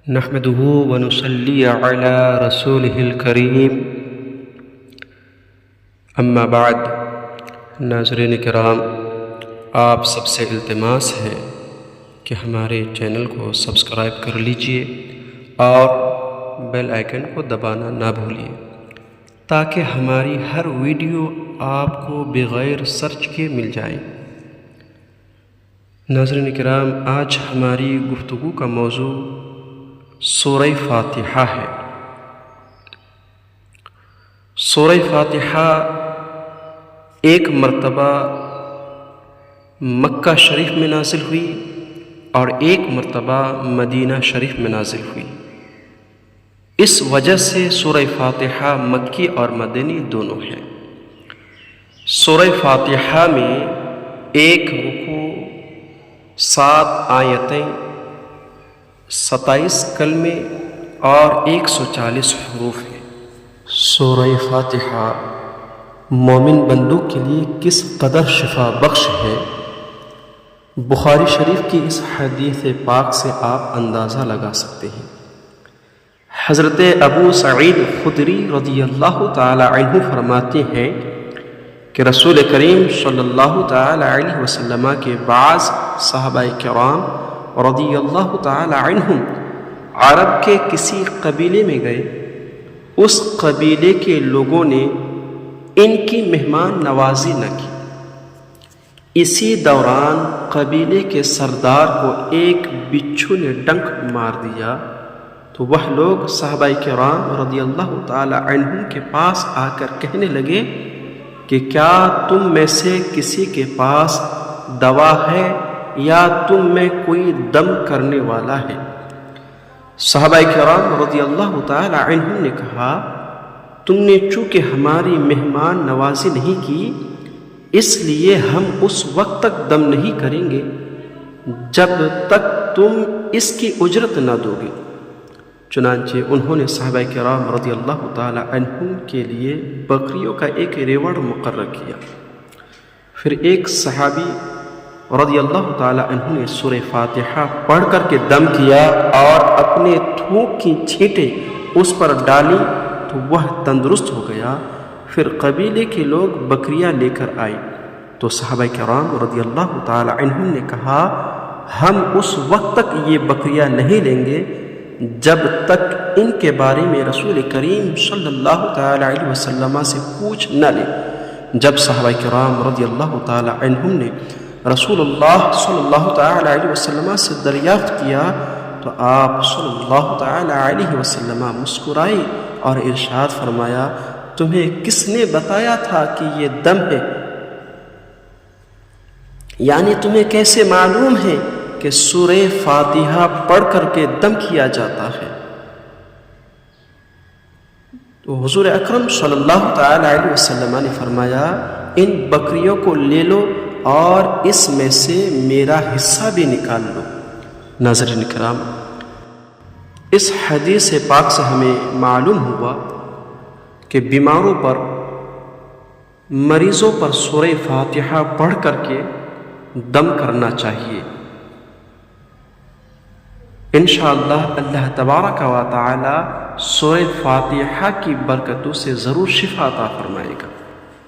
نحمده ونصلي على رسوله الكريم اما بعد۔ ناظرین کرام، آپ سب سے التماس ہے کہ ہمارے چینل کو سبسکرائب کر لیجئے اور بیل آئیکن کو دبانا نہ بھولیے تاکہ ہماری ہر ویڈیو آپ کو بغیر سرچ کے مل جائے۔ ناظرین کرام، آج ہماری گفتگو کا موضوع سورہ فاتحہ ہے۔ سورہ فاتحہ ایک مرتبہ مکہ شریف میں نازل ہوئی اور ایک مرتبہ مدینہ شریف میں نازل ہوئی۔ اس وجہ سے سورہ فاتحہ مکی اور مدنی دونوں ہے۔ سورہ فاتحہ میں ایک رکوع، 7 آیتیں، 27 کلمے اور 140 حروف ہیں۔ سورہ فاتحہ مومن بندوں کے لیے کس قدر شفا بخش ہے، بخاری شریف کی اس حدیث پاک سے آپ اندازہ لگا سکتے ہیں۔ حضرت ابو سعید خدری رضی اللہ تعالی عنہ فرماتے ہیں کہ رسول کریم صلی اللہ تعالی علیہ وسلم کے بعض صحابہ کرام رضی اللہ تعالی عنہم عرب کے کسی قبیلے میں گئے۔ اس قبیلے کے لوگوں نے ان کی مہمان نوازی نہ کی۔ اسی دوران قبیلے کے سردار کو ایک بچھو نے ڈنک مار دیا تو وہ لوگ صحابہ کرام رضی اللہ تعالی عنہم کے پاس آ کر کہنے لگے کہ کیا تم میں سے کسی کے پاس دوا ہے یا تم میں کوئی دم کرنے والا ہے؟ صحابہ کرام رضی اللہ تعالی عنہم نے کہا، تم نے چونکہ ہماری مہمان نوازی نہیں کی، اس لیے ہم اس وقت تک دم نہیں کریں گے جب تک تم اس کی اجرت نہ دو گے۔ چنانچہ انہوں نے صحابہ کرام رضی اللہ تعالی عنہم کے لیے بکریوں کا ایک ریوڑ مقرر کیا۔ پھر ایک صحابی رضی اللہ تعالی عنہ نے سورہ فاتحہ پڑھ کر کے دم کیا اور اپنے تھوک کی چھینٹیں اس پر ڈالی تو وہ تندرست ہو گیا۔ پھر قبیلے کے لوگ بکریاں لے کر آئے تو صحابہ کرام رضی اللہ تعالی عنہم نے کہا، ہم اس وقت تک یہ بکریاں نہیں لیں گے جب تک ان کے بارے میں رسول کریم صلی اللہ تعالی علیہ وسلم سے پوچھ نہ لیں۔ جب صحابہ کرام رضی اللہ تعالی عنہم نے رسول اللہ صلی اللہ تعالی علیہ وسلم سے دریافت کیا تو آپ صلی اللہ تعالی علیہ وسلم مسکرائے اور ارشاد فرمایا، تمہیں کس نے بتایا تھا کہ یہ دم ہے؟ یعنی تمہیں کیسے معلوم ہے کہ سورہ فاتحہ پڑھ کر کے دم کیا جاتا ہے؟ تو حضور اکرم صلی اللہ تعالی علیہ وسلم نے فرمایا، ان بکریوں کو لے لو اور اس میں سے میرا حصہ بھی نکال لو۔ ناظرین کرام، اس حدیث پاک سے ہمیں معلوم ہوا کہ بیماروں پر، مریضوں پر سورہ فاتحہ پڑھ کر کے دم کرنا چاہیے۔ انشاءاللہ اللہ تبارک و تعالی سورہ فاتحہ کی برکتوں سے ضرور شفا عطا فرمائے گا۔